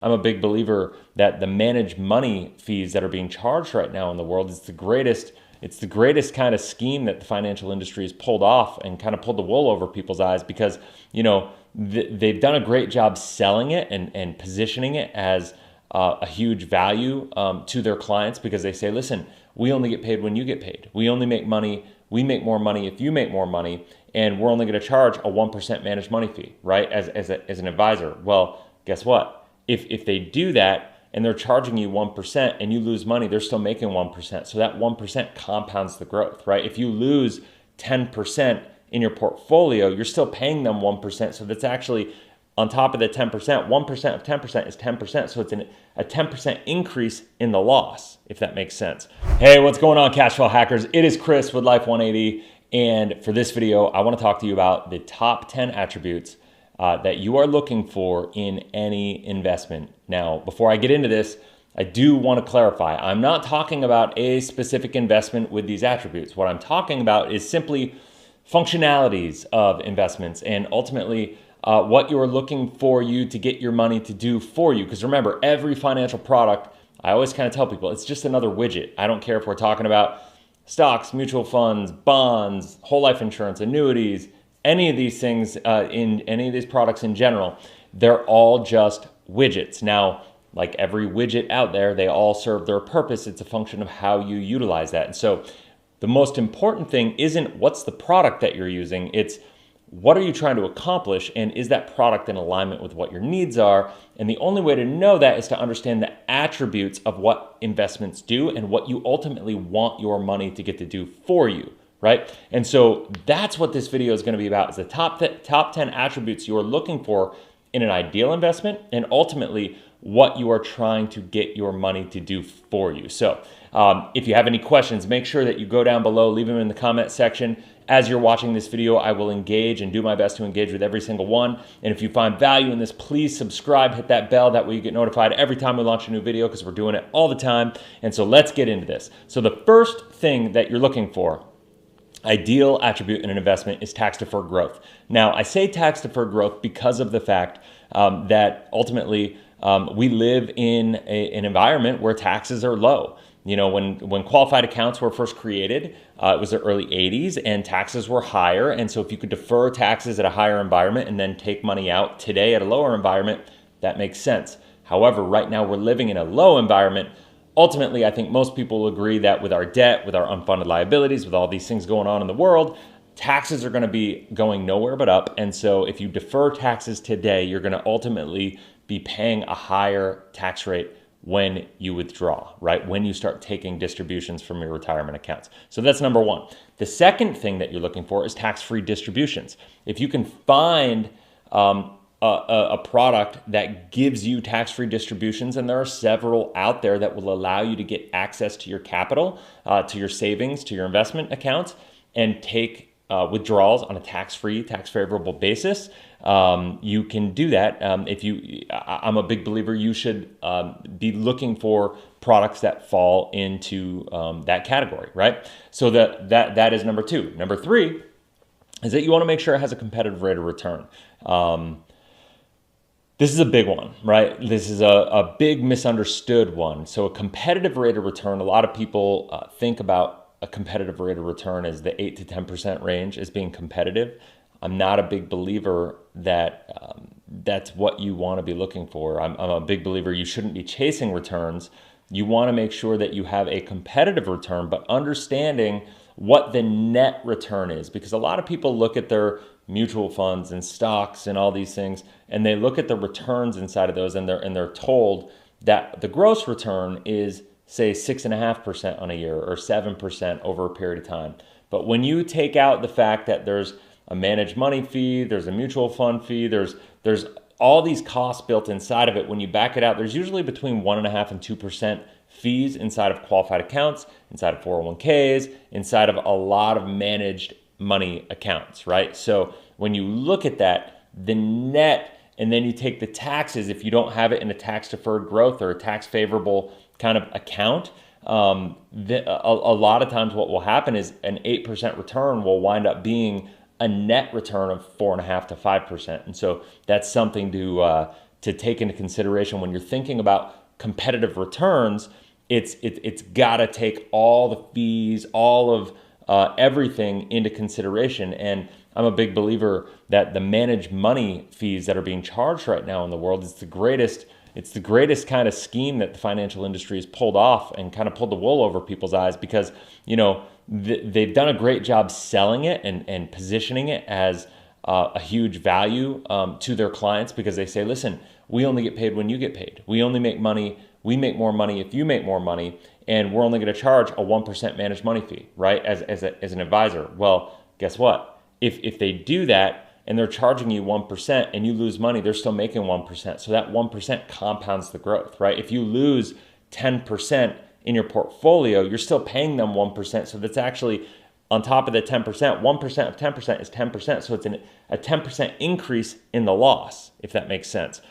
I'm a big believer that the managed money fees that are being charged right now in the world is the greatest. It's the greatest kind of scheme that the financial industry has pulled off and kind of pulled the wool over people's eyes because, they've done a great job selling it and positioning it as a huge value to their clients because they say, listen, we only get paid when you get paid. We only make money. We make more money if you make more money. And we're only going to charge a 1% managed money fee, right? As an advisor. Well, guess what? If they do that and they're charging you 1% and you lose money, they're still making 1%. So that 1% compounds the growth, right? If you lose 10% in your portfolio, you're still paying them 1%. So that's actually on top of the 10%, 1% of 10% is 10%. So it's a 10% increase in the loss, if that makes sense. Hey, what's going on, cash flow hackers? It is Chris with Life 180. And for this video, I want to talk to you about the top 10 attributes that you are looking for in any investment. Now, before I get into this, I do want to clarify, I'm not talking about a specific investment with these attributes. What I'm talking about is simply functionalities of investments and ultimately what you're looking for you to get your money to do for you. Because remember, every financial product, I always kind of tell people, it's just another widget. I don't care if we're talking about stocks, mutual funds, bonds, whole life insurance, annuities, any of these things in any of these products in general, they're all just widgets. Now, like every widget out there, they all serve their purpose. It's a function of how you utilize that. And so the most important thing isn't what's the product that you're using, it's what are you trying to accomplish, and is that product in alignment with what your needs are? And the only way to know that is to understand the attributes of what investments do and what you ultimately want your money to get to do for you, right? And so that's what this video is going to be about, is the top 10 attributes you're looking for in an ideal investment and ultimately what you are trying to get your money to do for you. So if you have any questions, make sure that you go down below, leave them in the comment section. As you're watching this video, I will engage and do my best to engage with every single one. And if you find value in this, please subscribe, hit that bell. That way you get notified every time we launch a new video because we're doing it all the time. And so let's get into this. So the first thing that you're looking for, ideal attribute in an investment, is tax-deferred growth. Now, I say tax-deferred growth because of the fact that ultimately we live in an environment where taxes are low. You know, when qualified accounts were first created, it was the early 80s and taxes were higher. And so if you could defer taxes at a higher environment and then take money out today at a lower environment, that makes sense. However, right now we're living in a low environment. Ultimately, I think most people will agree that with our debt, with our unfunded liabilities, with all these things going on in the world, taxes are going to be going nowhere but up. And so if you defer taxes today, you're going to ultimately be paying a higher tax rate when you withdraw, right? When you start taking distributions from your retirement accounts. So that's number one. The second thing that you're looking for is tax-free distributions. If you can find a product that gives you tax-free distributions, and there are several out there that will allow you to get access to your capital, to your savings, to your investment accounts, and take withdrawals on a tax-free, tax-favorable basis, you can do that. I'm a big believer you should be looking for products that fall into that category, right? So that is number two. Number three is that you want to make sure it has a competitive rate of return. This is a big one, right? This is a big misunderstood one. So a competitive rate of return, a lot of people think about a competitive rate of return as the 8 to 10% range as being competitive. I'm not a big believer that that's what you want to be looking for. I'm a big believer you shouldn't be chasing returns. You want to make sure that you have a competitive return, but understanding what the net return is, because a lot of people look at their mutual funds and stocks and all these things, and they look at the returns inside of those, and they're told that the gross return is, say, 6.5% on a year or 7% over a period of time. But when you take out the fact that there's a managed money fee, there's a mutual fund fee, there's all these costs built inside of it. When you back it out, there's usually between 1.5% and 2% fees inside of qualified accounts, inside of 401ks, inside of a lot of managed money accounts, right? So when you look at that, the net, and then you take the taxes, if you don't have it in a tax-deferred growth or a tax-favorable kind of account, a lot of times what will happen is an 8% return will wind up being a net return of 4.5% to 5%. And so that's something to to take into consideration when you're thinking about competitive returns. It's got to take all the fees, all of everything into consideration. And I'm a big believer that the managed money fees that are being charged right now in the world is the greatest. It's the greatest kind of scheme that the financial industry has pulled off and kind of pulled the wool over people's eyes, because they've done a great job selling it and positioning it as a huge value to their clients, because they say, listen, we only get paid when you get paid. We only make money. We make more money if you make more money, and we're only going to charge a 1% managed money fee, right? As an advisor. Well, guess what? If they do that and they're charging you 1% and you lose money, they're still making 1%. So that 1% compounds the growth, right? If you lose 10% in your portfolio, you're still paying them 1%. So that's actually on top of the 10%, 1% of 10% is 10%. So it's a 10% increase in the loss, if that makes sense.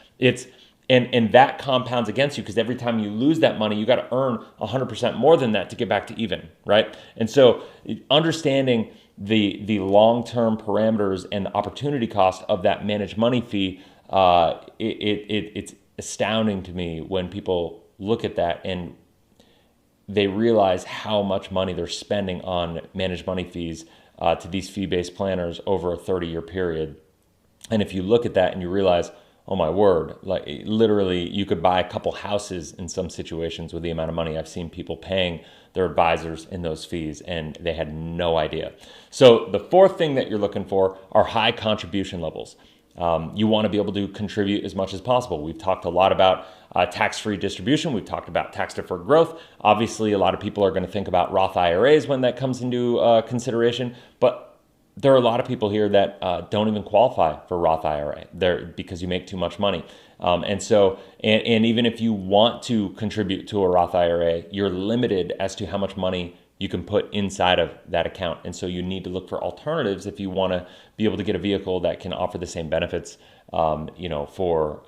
And that compounds against you, because every time you lose that money, you got to earn 100% more than that to get back to even, right? And so understanding the long-term parameters and the opportunity cost of that managed money fee, it's astounding to me when people look at that and they realize how much money they're spending on managed money fees to these fee-based planners over a 30-year period. And if you look at that and you realize, oh my word, like literally you could buy a couple houses in some situations with the amount of money. I've seen people paying their advisors in those fees and they had no idea. So the fourth thing that you're looking for are high contribution levels. You want to be able to contribute as much as possible. We've talked a lot about tax-free distribution. We've talked about tax-deferred growth. Obviously, a lot of people are going to think about Roth IRAs when that comes into consideration, but there are a lot of people here that don't even qualify for Roth IRA because you make too much money. And even if you want to contribute to a Roth IRA, you're limited as to how much money you can put inside of that account. And so you need to look for alternatives if you want to be able to get a vehicle that can offer the same benefits, for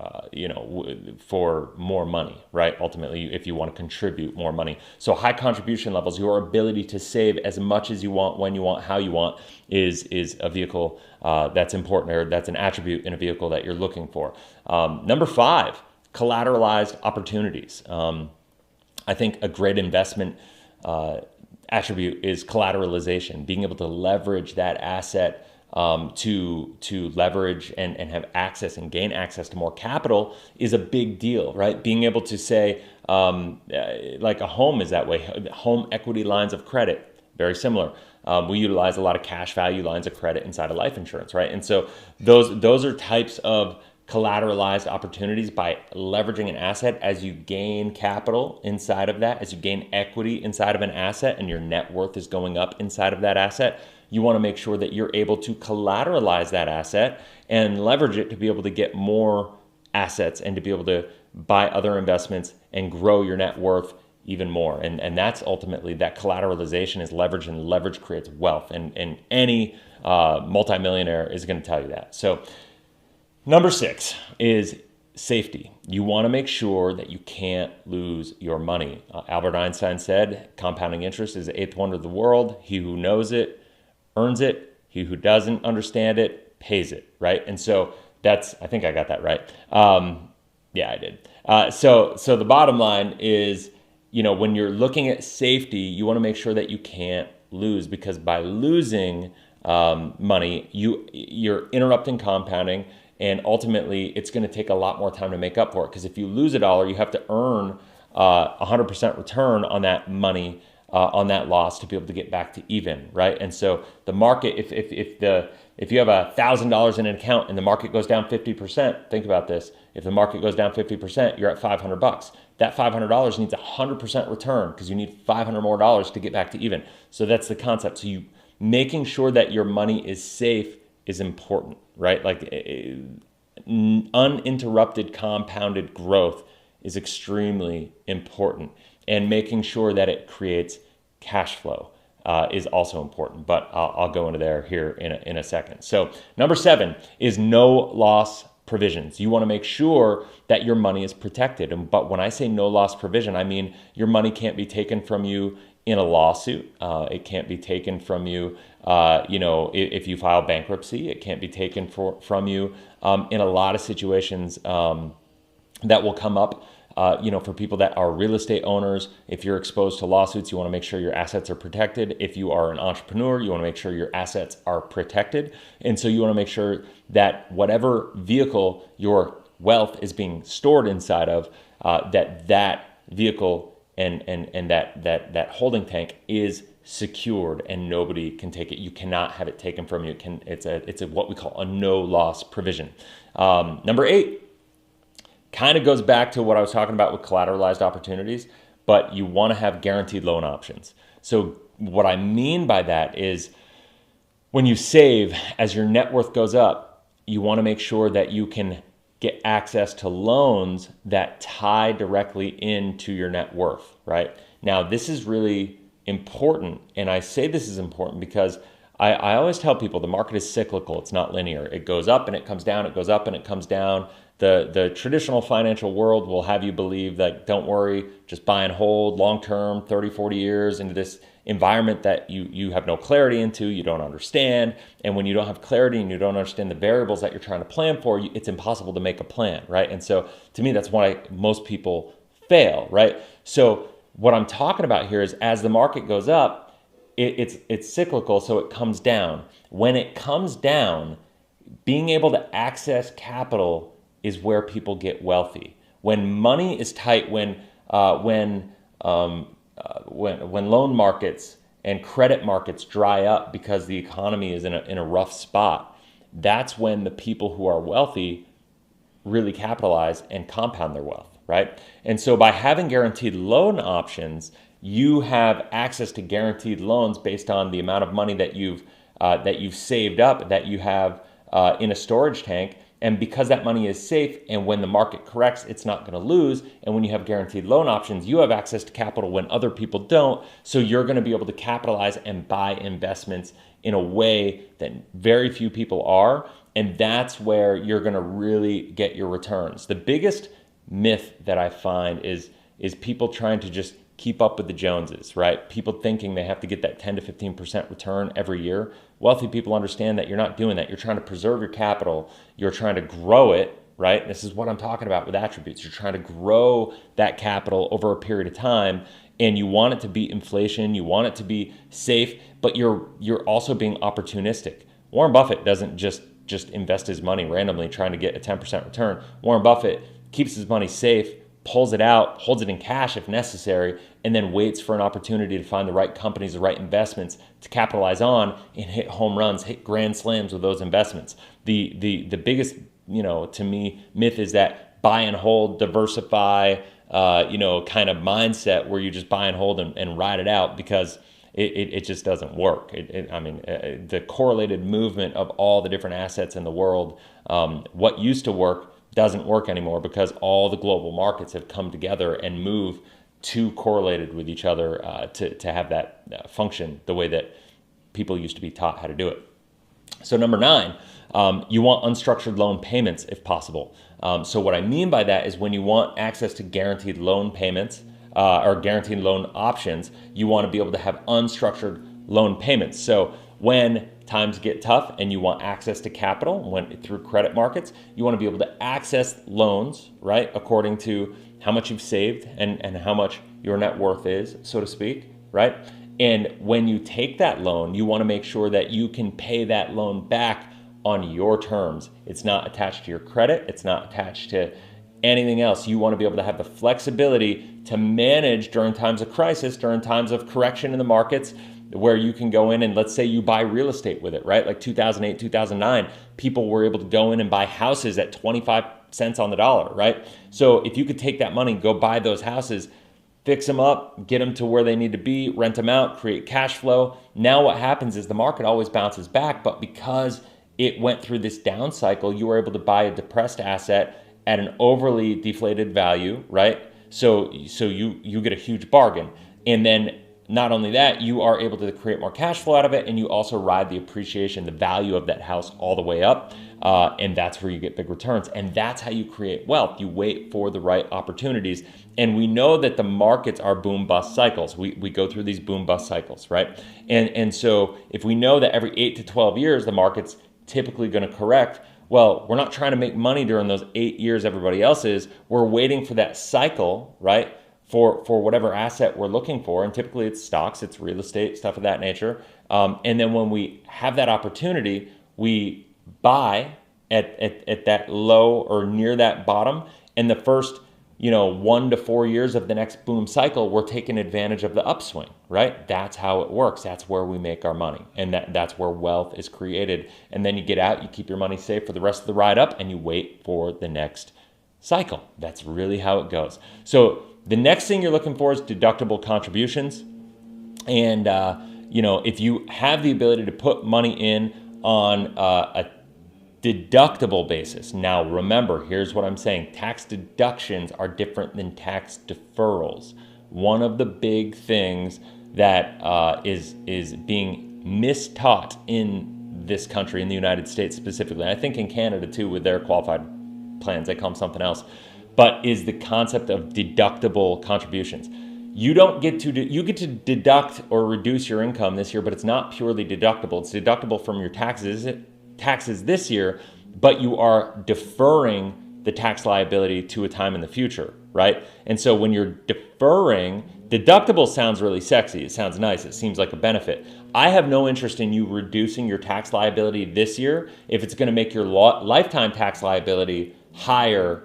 more money, right? Ultimately, if you want to contribute more money. So high contribution levels, your ability to save as much as you want, when you want, how you want, is a vehicle that's important, or that's an attribute in a vehicle that you're looking for. Number 5, collateralized opportunities. I think a great investment attribute is collateralization, being able to leverage that asset to leverage and have access and gain access to more capital is a big deal, right? Being able to say, like a home is that way, home equity lines of credit, very similar. We utilize a lot of cash value lines of credit inside of life insurance, right? And so those are types of collateralized opportunities. By leveraging an asset, as you gain capital inside of that, as you gain equity inside of an asset and your net worth is going up inside of that asset, you want to make sure that you're able to collateralize that asset and leverage it to be able to get more assets and to be able to buy other investments and grow your net worth even more. And that's ultimately, that collateralization is leverage, and leverage creates wealth. And any multimillionaire is going to tell you that. So number 6 is safety. You want to make sure that you can't lose your money. Albert Einstein said, compounding interest is the 8th wonder of the world. He who knows it earns it. He who doesn't understand it pays it, right? And so that's, I think I got that right. Yeah, I did. So the bottom line is, when you're looking at safety, you want to make sure that you can't lose, because by losing money, you're interrupting compounding. And ultimately, it's going to take a lot more time to make up for it. Because if you lose $1, you have to earn 100% return on that money, on that loss, to be able to get back to even, right? And so the market, if you have $1,000 in an account and the market goes down 50%, think about this. If the market goes down 50%, you're at $500. That $500 needs 100% return, because you need $500 more to get back to even. So that's the concept. So you making sure that your money is safe is important, right? Like uninterrupted compounded growth is extremely important, and making sure that it creates cash flow is also important. But I'll go into there here in a second. So number 7 is no loss provisions. You want to make sure that your money is protected. But when I say no loss provision, I mean your money can't be taken from you in a lawsuit. It can't be taken from you, if you file bankruptcy. It can't be taken from you in a lot of situations. that will come up. For people that are real estate owners, if you're exposed to lawsuits, you want to make sure your assets are protected. If you are an entrepreneur, you want to make sure your assets are protected. And so you want to make sure that whatever vehicle your wealth is being stored inside of, that vehicle and that holding tank is secured and nobody can take it. You cannot have it taken from you. It's a what we call a no loss provision. Number 8. Kind of goes back to what I was talking about with collateralized opportunities, but you want to have guaranteed loan options. So what I mean by that is when you save, as your net worth goes up, you want to make sure that you can get access to loans that tie directly into your net worth, right? Now, this is really important, and I say this is important because I always tell people the market is cyclical. It's not linear. It goes up and it comes down. It goes up and it comes down. The traditional financial world will have you believe that, don't worry, just buy and hold long-term, 30, 40 years into this environment that you have no clarity into, you don't understand. And when you don't have clarity and you don't understand the variables that you're trying to plan for, it's impossible to make a plan, right? And so to me, that's why most people fail, right? So what I'm talking about here is as the market goes up, it's cyclical, so it comes down. When it comes down, being able to access capital is where people get wealthy. When money is tight, when loan markets and credit markets dry up because the economy is in a rough spot, that's when the people who are wealthy really capitalize and compound their wealth, right? And so by having guaranteed loan options, you have access to guaranteed loans based on the amount of money that you've saved up, that you have in a storage tank. And because that money is safe, and when the market corrects, it's not going to lose. And when you have guaranteed loan options, you have access to capital when other people don't. So you're going to be able to capitalize and buy investments in a way that very few people are. And that's where you're going to really get your returns. The biggest myth that I find is people trying to just keep up with the Joneses, right? People thinking they have to get that 10 to 15% return every year. Wealthy people understand that you're not doing that. You're trying to preserve your capital. You're trying to grow it, right? This is what I'm talking about with attributes. You're trying to grow that capital over a period of time, and you want it to beat inflation. You want it to be safe, but you're also being opportunistic. Warren Buffett doesn't just invest his money randomly trying to get a 10% return. Warren Buffett keeps his money safe, pulls it out, holds it in cash if necessary, and then waits for an opportunity to find the right companies, the right investments to capitalize on and hit home runs, hit grand slams with those investments. The biggest, to me, myth is that buy and hold, diversify, kind of mindset where you just buy and hold and ride it out, because it just doesn't work. The correlated movement of all the different assets in the world, what used to work doesn't work anymore because all the global markets have come together and move too correlated with each other to have that function the way that people used to be taught how to do it. So number 9, you want unstructured loan payments if possible. So what I mean by that is when you want access to guaranteed loan payments or guaranteed loan options, you want to be able to have unstructured loan payments. So when times get tough and you want access to capital through credit markets, you want to be able to access loans, right, according to how much you've saved and how much your net worth is, so to speak, right? And when you take that loan, you want to make sure that you can pay that loan back on your terms. It's not attached to your credit. It's not attached to anything else. You want to be able to have the flexibility to manage during times of crisis, during times of correction in the markets, where you can go in and let's say you buy real estate with it, right? Like 2008, 2009, people were able to go in and buy houses at 25 cents on the dollar, right? So if you could take that money, go buy those houses, fix them up, get them to where they need to be, rent them out, create cash flow. Now what happens is the market always bounces back, but because it went through this down cycle, you were able to buy a depressed asset at an overly deflated value, right? So you get a huge bargain. And then not only that, you are able to create more cash flow out of it, and you also ride the appreciation, the value of that house all the way up, and that's where you get big returns. And that's how you create wealth. You wait for the right opportunities. And we know that the markets are boom-bust cycles. We go through these boom-bust cycles, right? And so if we know that every 8 to 12 years, the market's typically going to correct, Well, we're not trying to make money during those 8 years everybody else is. We're waiting for that cycle, right? For whatever asset we're looking for. And typically it's stocks, it's real estate, stuff of that nature. And then when we have that opportunity, we buy at that low or near that bottom. And the first 1 to 4 years of the next boom cycle, we're taking advantage of the upswing, right? That's how it works. That's where we make our money. And that's where wealth is created. And then you get out, you keep your money safe for the rest of the ride up, and you wait for the next cycle. That's really how it goes. So the next thing you're looking for is deductible contributions. And, if you have the ability to put money in on a deductible basis. Now, remember, here's what I'm saying. Tax deductions are different than tax deferrals. One of the big things that is being mistaught in this country, in the United States specifically, and I think in Canada too with their qualified plans, they call them something else, but is the concept of deductible contributions. You get to deduct or reduce your income this year, but it's not purely deductible. It's deductible from your taxes this year, but you are deferring the tax liability to a time in the future, right? And so when you're deferring, deductible sounds really sexy. It sounds nice. It seems like a benefit. I have no interest in you reducing your tax liability this year if it's going to make your lifetime tax liability higher,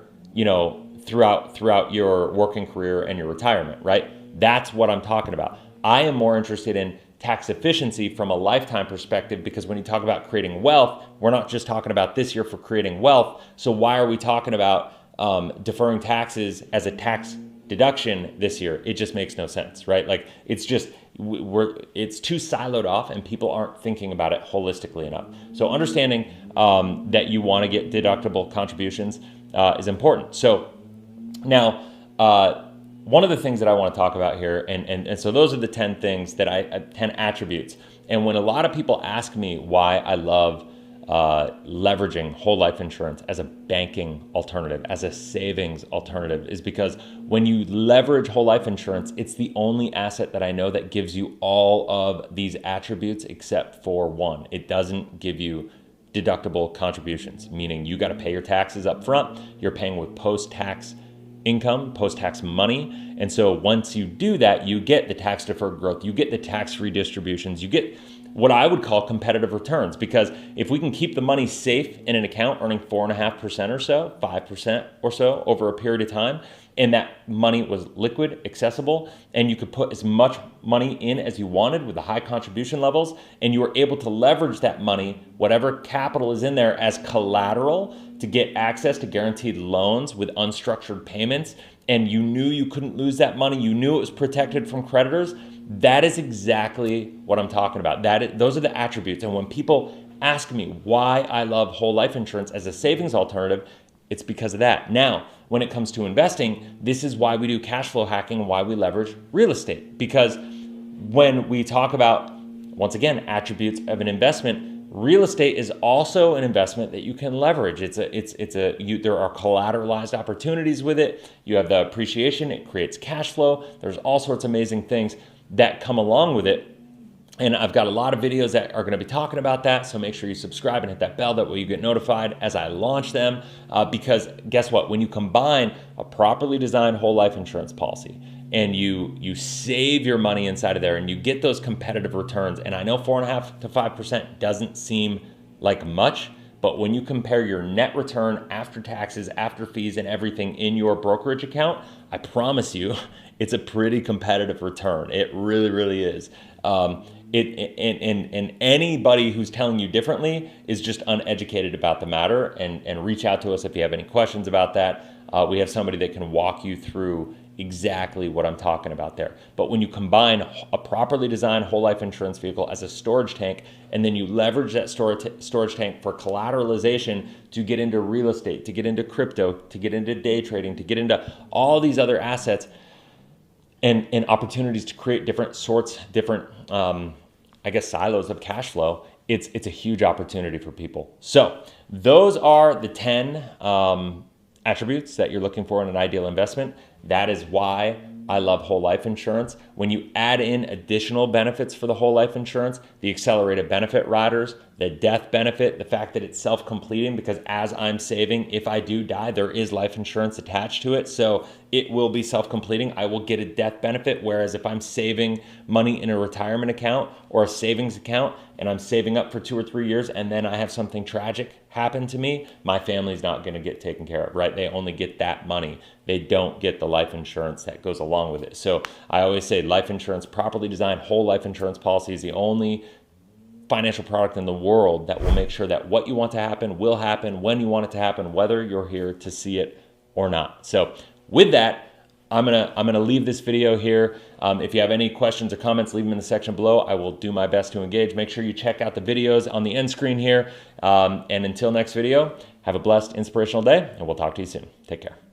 throughout your working career and your retirement, right? That's what I'm talking about. I am more interested in tax efficiency from a lifetime perspective, because when you talk about creating wealth, we're not just talking about this year for creating wealth. So why are we talking about deferring taxes as a tax deduction this year? It just makes no sense, right? Like it's too siloed off, and people aren't thinking about it holistically enough. So understanding that you want to get deductible contributions is important. So now, one of the things that I want to talk about here, and so those are the 10 things 10 attributes. And when a lot of people ask me why I love leveraging whole life insurance as a banking alternative, as a savings alternative, is because when you leverage whole life insurance, it's the only asset that I know that gives you all of these attributes except for one. It doesn't give you deductible contributions, meaning you got to pay your taxes up front. You're paying with post-tax income, post-tax money. And so once you do that, you get the tax deferred growth, you get the tax redistributions, you get what I would call competitive returns. Because if we can keep the money safe in an account earning 4.5% or so, 5% or so over a period of time, and that money was liquid, accessible, and you could put as much money in as you wanted with the high contribution levels, and you were able to leverage that money, whatever capital is in there, as collateral to get access to guaranteed loans with unstructured payments, and you knew you couldn't lose that money, you knew it was protected from creditors. That is exactly what I'm talking about. Those are the attributes. And when people ask me why I love whole life insurance as a savings alternative, it's because of that. Now, when it comes to investing, this is why we do cash flow hacking and why we leverage real estate. Because when we talk about, once again, attributes of an investment, real estate is also an investment that you can leverage. There are collateralized opportunities with it. You have the appreciation. It creates cash flow. There's all sorts of amazing things that come along with it. And I've got a lot of videos that are going to be talking about that. So make sure you subscribe and hit that bell. That way you get notified as I launch them. Because guess what? When you combine a properly designed whole life insurance policy and you save your money inside of there and you get those competitive returns, and I know 4.5% to 5% doesn't seem like much, but when you compare your net return after taxes, after fees, and everything in your brokerage account, I promise you, it's a pretty competitive return. It really, really is. And anybody who's telling you differently is just uneducated about the matter, and reach out to us if you have any questions about that. We have somebody that can walk you through exactly what I'm talking about there. But when you combine a properly designed whole life insurance vehicle as a storage tank, and then you leverage that storage tank for collateralization to get into real estate, to get into crypto, to get into day trading, to get into all these other assets, and opportunities to create different silos of cash flow, it's a huge opportunity for people. So those are the 10 attributes that you're looking for in an ideal investment. That is why I love whole life insurance. When you add in additional benefits for the whole life insurance, the accelerated benefit riders, the death benefit, the fact that it's self-completing, because as I'm saving, if I do die, there is life insurance attached to it. So it will be self-completing. I will get a death benefit. Whereas if I'm saving money in a retirement account or a savings account and I'm saving up for 2 or 3 years and then I have something tragic happen to me, my family's not going to get taken care of, right? They only get that money. They don't get the life insurance that goes along with it. So I always say life insurance, properly designed whole life insurance policy is the only financial product in the world that will make sure that what you want to happen will happen when you want it to happen, whether you're here to see it or not. So with that, I'm gonna leave this video here. If you have any questions or comments, leave them in the section below. I will do my best to engage. Make sure you check out the videos on the end screen here. And until next video, have a blessed, inspirational day, and we'll talk to you soon. Take care.